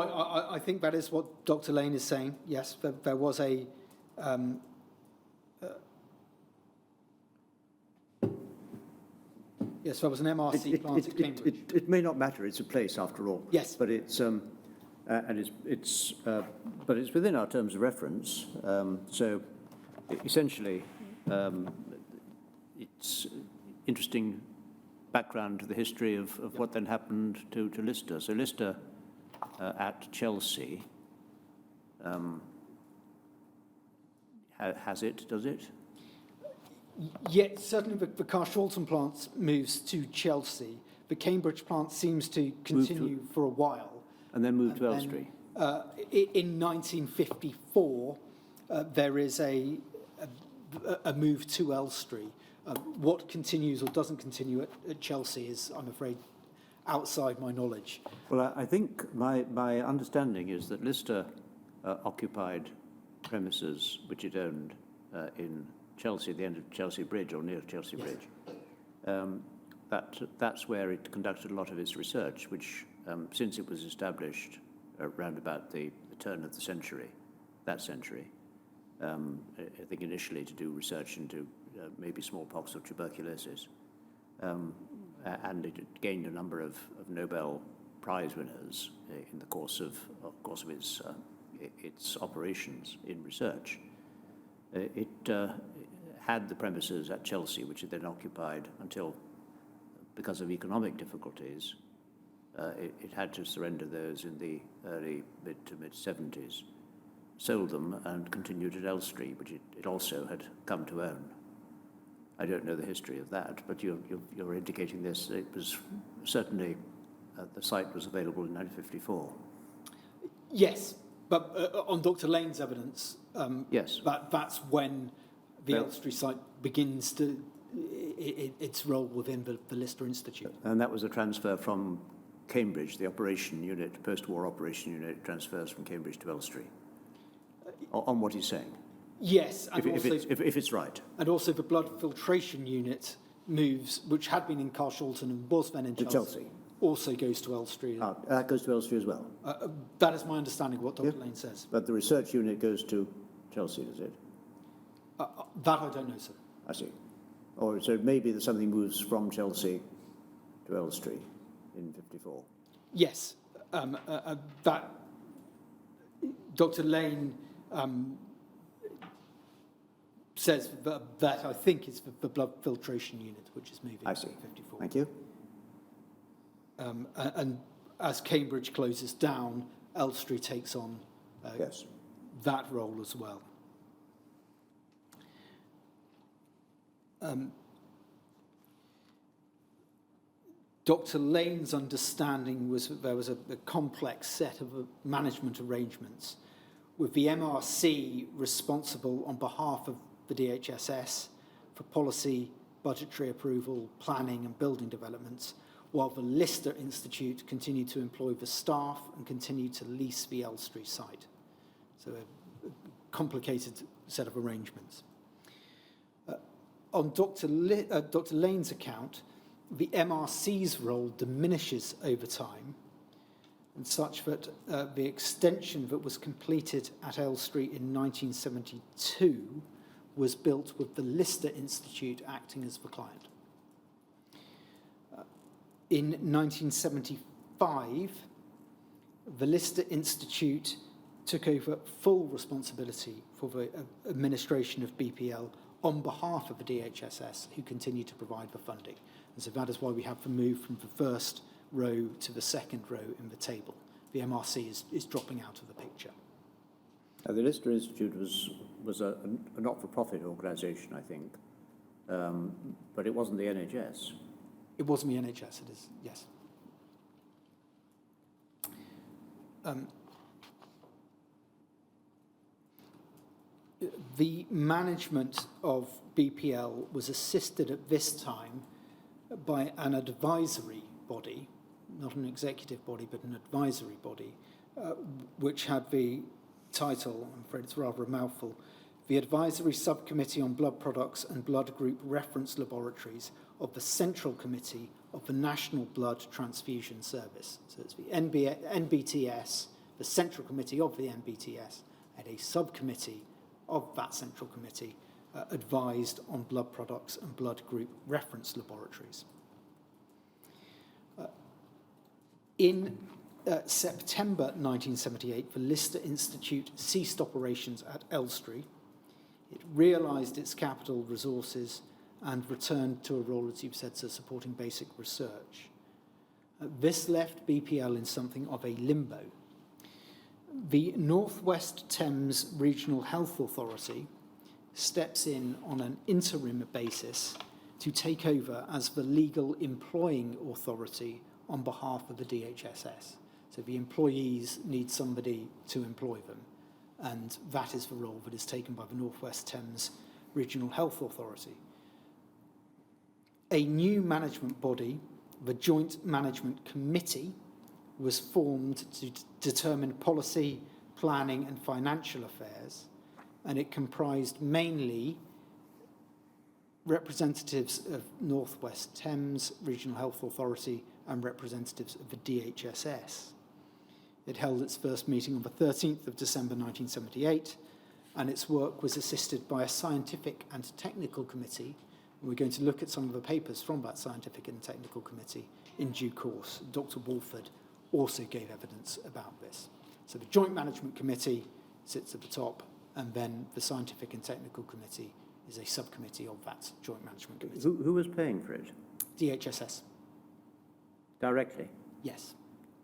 I think that is what Dr. Lane is saying. Yes, there was a. Yes, there was an MRC plant at Cambridge. It may not matter. It's a place after all. Yes, but it's but it's within our terms of reference. So essentially, it's interesting background to the history of what then happened to Lister. So Lister at Chelsea has it? Does it? Yet certainly the Carshalton plant moves to Chelsea. The Cambridge plant seems to continue for a while. And then move to Elstree. In 1954, there is a move to Elstree. What continues or doesn't continue at Chelsea is, I'm afraid, outside my knowledge. Well, I think my understanding is that Lister occupied premises which it owned in Chelsea, the end of Chelsea Bridge, or near Chelsea Bridge. That's where it conducted a lot of its research, which, since it was established around about the turn of the century, that century. I think initially to do research into maybe smallpox or tuberculosis. And it gained a number of Nobel Prize winners in the course of its operations in research. It had the premises at Chelsea, which it then occupied until, because of economic difficulties, it had to surrender those in the early mid 70s, sold them and continued at Elstree, which it also had come to own. I don't know the history of that, but you're indicating this. It was certainly, the site was available in 1954. Yes, but on Dr. Lane's evidence, yes, that's when the Elstree site begins to its role within the Lister Institute. And that was a transfer from Cambridge, the operation unit, post-war operation unit, transfers from Cambridge to Elstree. On what he's saying. Yes, and if it's right. And also the blood filtration unit moves, which had been in Carshalton and was then in Chelsea, also goes to Elstree. That goes to Elstree as well? That is my understanding of what Dr. Lane says. But the research unit goes to Chelsea, does it? That I don't know, sir. I see. Or so maybe that something moves from Chelsea to Elstree in 54. Yes, that Dr. Lane says that I think is the blood filtration unit, which is moving I see. to 54. Thank you. And as Cambridge closes down, Elstree takes on yes. that role as well. Dr. Lane's understanding was that there was a complex set of management arrangements, with the MRC responsible on behalf of the DHSS for policy, budgetary approval, planning and building developments, while the Lister Institute continued to employ the staff and continued to lease the Elstree site. So a complicated set of arrangements. On Dr. Lane's account, the MRC's role diminishes over time, and such that the extension that was completed at Elstree in 1972 was built with the Lister Institute acting as the client. In 1975, the Lister Institute took over full responsibility for the administration of BPL on behalf of the DHSS, who continued to provide the funding. And so that is why we have the move from the first row to the second row in the table. The MRC is dropping out of the picture. The Lister Institute was a not-for-profit organisation, I think, but it wasn't the NHS. It wasn't the NHS, it is, yes. The management of BPL was assisted at this time by an advisory body, not an executive body, but an advisory body, which had the title, I'm afraid it's rather a mouthful, the Advisory Subcommittee on Blood Products and Blood Group Reference Laboratories of the Central Committee of the National Blood Transfusion Service. So it's the NBTS, the Central Committee of the NBTS, and a subcommittee of that Central Committee advised on blood products and blood group reference laboratories. In September 1978, the Lister Institute ceased operations at Elstree. It realised its capital resources and returned to a role, as you've said, so supporting basic research. This left BPL in something of a limbo. The North West Thames Regional Health Authority steps in on an interim basis to take over as the legal employing authority on behalf of the DHSS. So the employees need somebody to employ them, and that is the role that is taken by the North West Thames Regional Health Authority. A new management body, the Joint Management Committee, was formed to determine policy, planning and financial affairs, and it comprised mainly representatives of North West Thames Regional Health Authority and representatives of the DHSS. It held its first meeting on the 13th of December 1978, and its work was assisted by a scientific and technical committee. And we're going to look at some of the papers from that scientific and technical committee in due course. Dr. Walford also gave evidence about this. So the Joint Management Committee sits at the top, and then the Scientific and Technical Committee is a subcommittee of that Joint Management Committee. Who was paying for it? DHSS. Directly? Yes.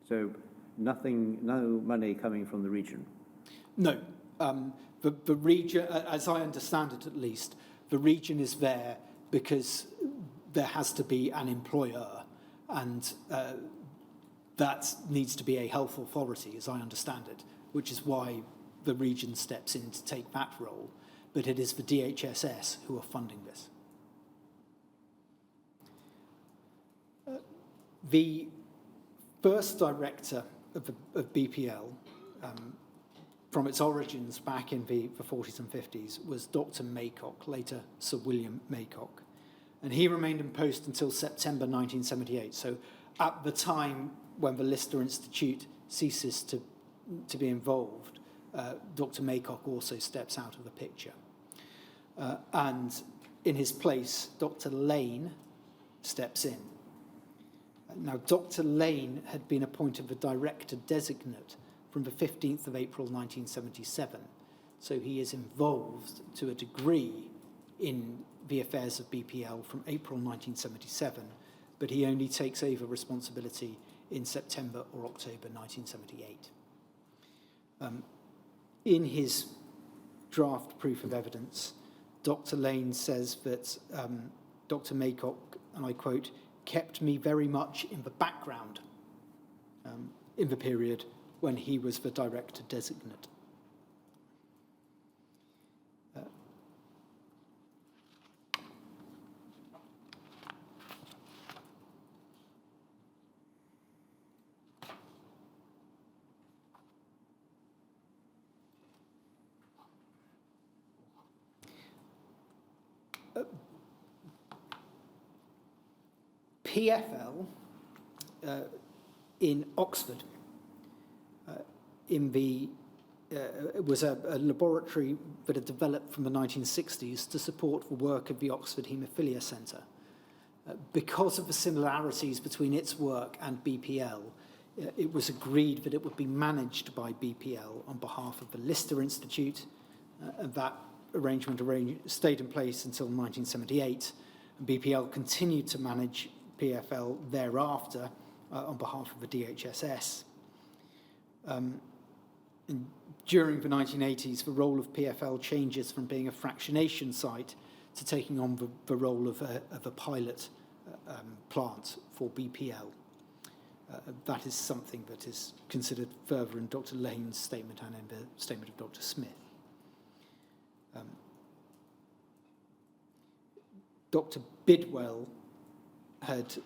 So nothing, no money coming from the region? No. The region, as I understand it at least, the region is there because there has to be an employer, and that needs to be a health authority, as I understand it, which is why the region steps in to take that role. But it is the DHSS who are funding this. The first director of BPL, from its origins back in the 40s and 50s, was Dr. Maycock, later Sir William Maycock. And he remained in post until September 1978. So at the time when the Lister Institute ceases to be involved, Dr. Maycock also steps out of the picture. And in his place, Dr. Lane steps in. Now, Dr. Lane had been appointed the director designate from the 15th of April 1977, so he is involved to a degree in the affairs of BPL from April 1977, but he only takes over responsibility in September or October 1978. In his draft proof of evidence, Dr. Lane says that Dr. Maycock, and I quote, kept me very much in the background in the period when he was the director designate. PFL in Oxford it was a laboratory that had developed from the 1960s to support the work of the Oxford Haemophilia Centre. Because of the similarities between its work and BPL, it was agreed that it would be managed by BPL on behalf of the Lister Institute, and that arrangement stayed in place until 1978. And BPL continued to manage PFL thereafter on behalf of the DHSS. During the 1980s, the role of PFL changes from being a fractionation site to taking on the role of a pilot plant for BPL. That is something that is considered further in Dr. Lane's statement and in the statement of Dr. Smith. Dr. Bidwell had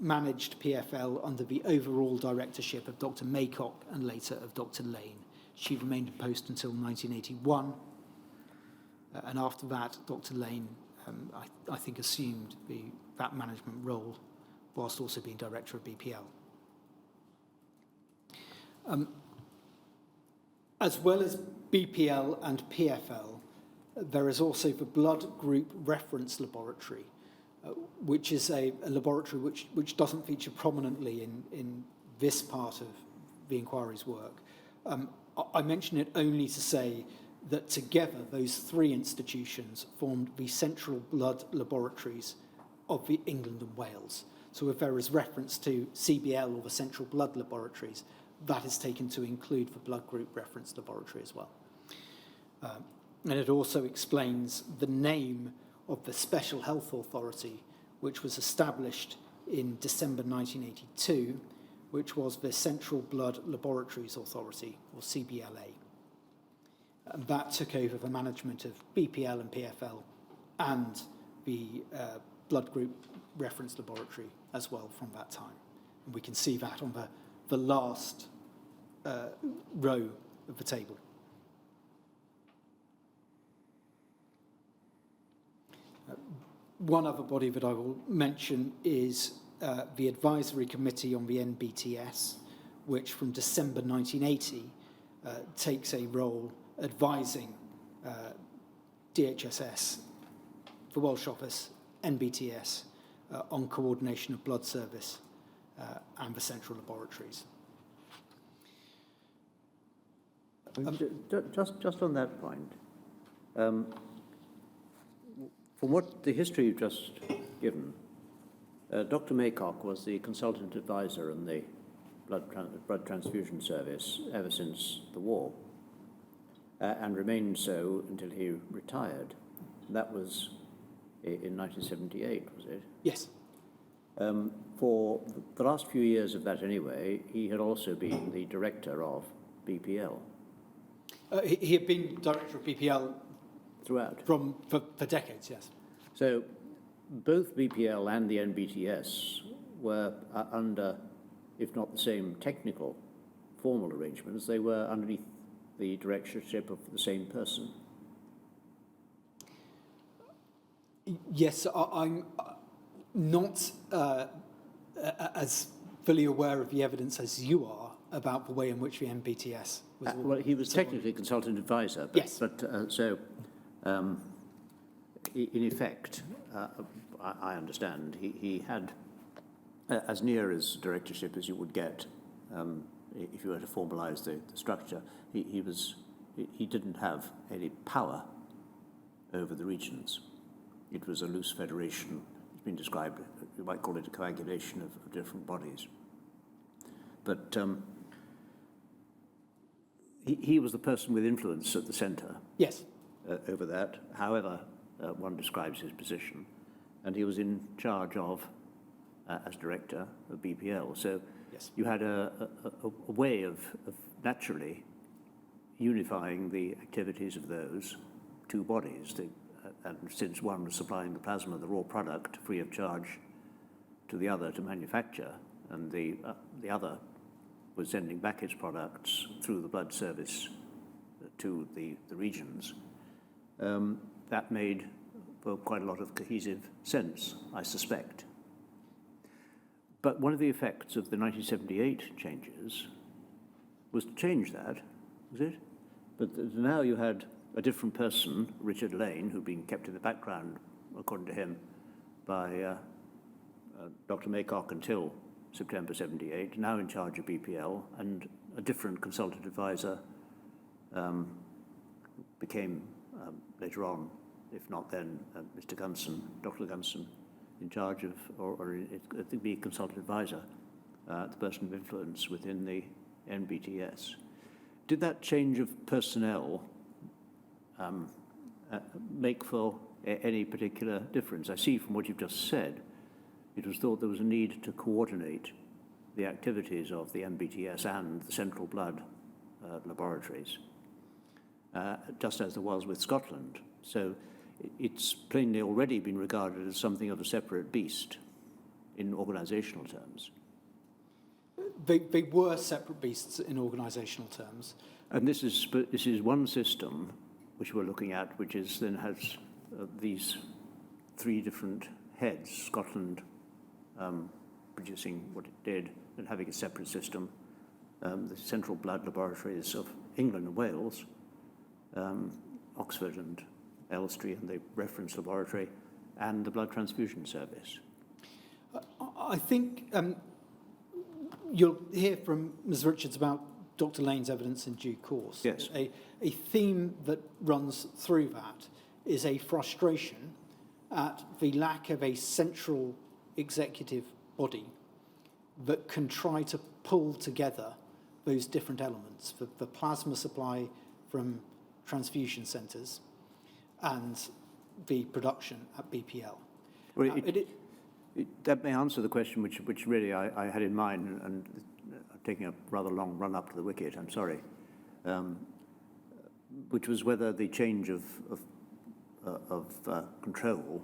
managed PFL under the overall directorship of Dr. Maycock and later of Dr. Lane. She remained in post until 1981, and after that, Dr. Lane, I think, assumed that management role whilst also being director of BPL. As well as BPL and PFL, there is also the Blood Group Reference Laboratory, which is a laboratory which doesn't feature prominently in this part of the inquiry's work. I mention it only to say that together those three institutions formed the central blood laboratories of the England and Wales. So if there is reference to CBL or the central blood laboratories, that is taken to include the Blood Group Reference Laboratory as well. And it also explains the name of the Special Health Authority, which was established in December 1982, which was the Central Blood Laboratories Authority, or CBLA. And that took over the management of BPL and PFL and the Blood Group Reference Laboratory as well from that time. And we can see that on the last row of the table. One other body that I will mention is the Advisory Committee on the Nbts, which from December 1980 takes a role advising DHSS, the Welsh Office, Nbts, on coordination of blood service and the central laboratories. Just on that point, from what the history you've just given, Dr. Maycock was the consultant advisor in the blood transfusion service ever since the war, and remained so until he retired. That was in 1978, was it? Yes. For the last few years of that anyway, he had also been the director of BPL. He had been director of BPL throughout. For decades, yes. So both BPL and the NBTS were under, if not the same technical, formal arrangements, they were underneath the directorship of the same person. Yes, I'm not as fully aware of the evidence as you are about the way in which the NBTS was. Well, he was technically consultant advisor, but, yes. In effect, I understand, he had as near as directorship as you would get if you were to formalize the structure. He didn't have any power over the regions. It was a loose federation. It's been described, you might call it a coagulation of different bodies. But he was the person with influence at the centre. Yes. Over that, however one describes his position. And he was in charge of, as director of BPL. So yes. You had a way of naturally unifying the activities of those two bodies. And since one was supplying the plasma, the raw product, free of charge to the other to manufacture, and the other was sending back its products through the blood service to the regions, that made quite a lot of cohesive sense, I suspect. But one of the effects of the 1978 changes was to change that, was it? But now you had a different person, Richard Lane, who'd been kept in the background, according to him, by Dr. Maycock until September 78, now in charge of BPL, and a different consultant advisor became later on, if not then, Mr. Gunson, Dr. Gunson, in charge of, or I think be a consultant advisor, the person of influence within the NBTS. Did that change of personnel make for any particular difference? I see from what you've just said, it was thought there was a need to coordinate the activities of the NBTS and the central blood laboratories, just as there was with Scotland. So it's plainly already been regarded as something of a separate beast in organisational terms. They were separate beasts in organisational terms. And this is one system which we're looking at, which is then has these three different heads, Scotland producing what it did and having a separate system, the central blood laboratories of England and Wales, Oxford and Elstree and the reference laboratory, and the blood transfusion service. I think you'll hear from Ms. Richards about Dr. Lane's evidence in due course. Yes. A theme that runs through that is a frustration at the lack of a central executive body that can try to pull together those different elements, the plasma supply from transfusion centres and the production at BPL. Well, that may answer the question which really I had in mind, and taking a rather long run up to the wicket, I'm sorry, which was whether the change of control,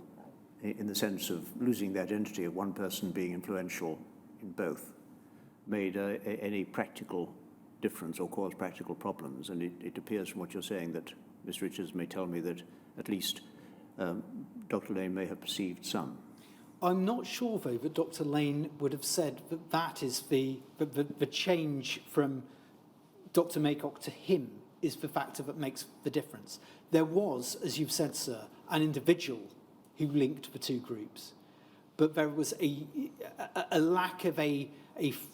in the sense of losing the identity of one person being influential in both, made any practical difference or caused practical problems. And it appears from what you're saying that Ms. Richards may tell me that at least Dr. Lane may have perceived some. I'm not sure, though, that Dr. Lane would have said that that is the change from Dr. Maycock to him is the factor that makes the difference. There was, as you've said, sir, an individual who linked the two groups, but there was a lack of a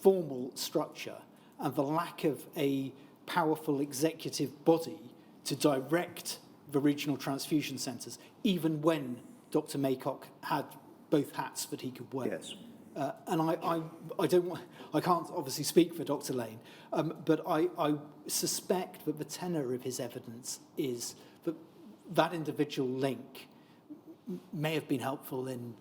formal structure and the lack of a powerful executive body to direct the regional transfusion centres, even when Dr. Maycock had both hats that he could wear. Yes. And I can't obviously speak for Dr. Lane, but I suspect that the tenor of his evidence is that that individual link may have been helpful in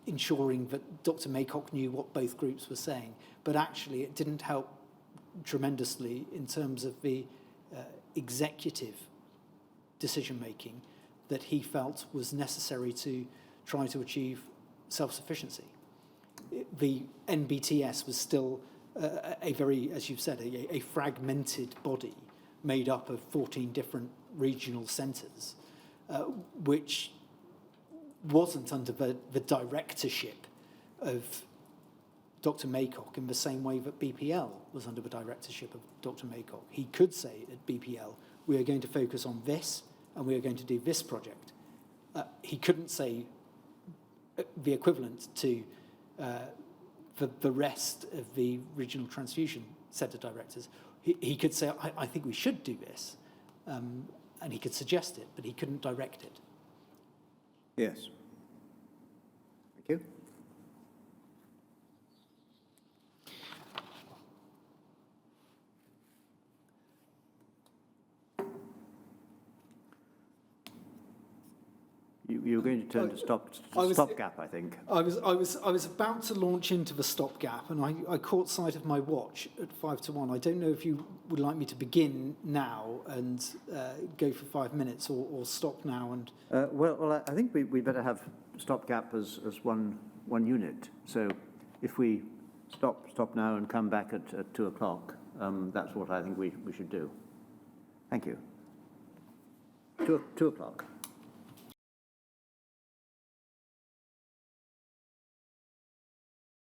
ensuring that Dr. Maycock knew what both groups were saying, but actually it didn't help tremendously in terms of the executive decision-making that he felt was necessary to try to achieve self-sufficiency. The Nbts was still a very, as you've said, a fragmented body made up of 14 different regional centres, which wasn't under the directorship of Dr. Maycock in the same way that BPL was under the directorship of Dr. Maycock. He could say at BPL, we are going to focus on this and we are going to do this project. He couldn't say the equivalent to the rest of the regional transfusion centre directors. He could say, I think we should do this, and he could suggest it, but he couldn't direct it. Yes. Thank you. You were going to turn to stopgap, I think. I was about to launch into the stopgap, and I caught sight of my watch at 5 to 1. I don't know if you would like me to begin now and go for 5 minutes, or stop now and. Well, I think we better have stopgap as one unit. So, if we stop now and come back at 2 o'clock, that's what I think we should do. Thank you. 2 o'clock.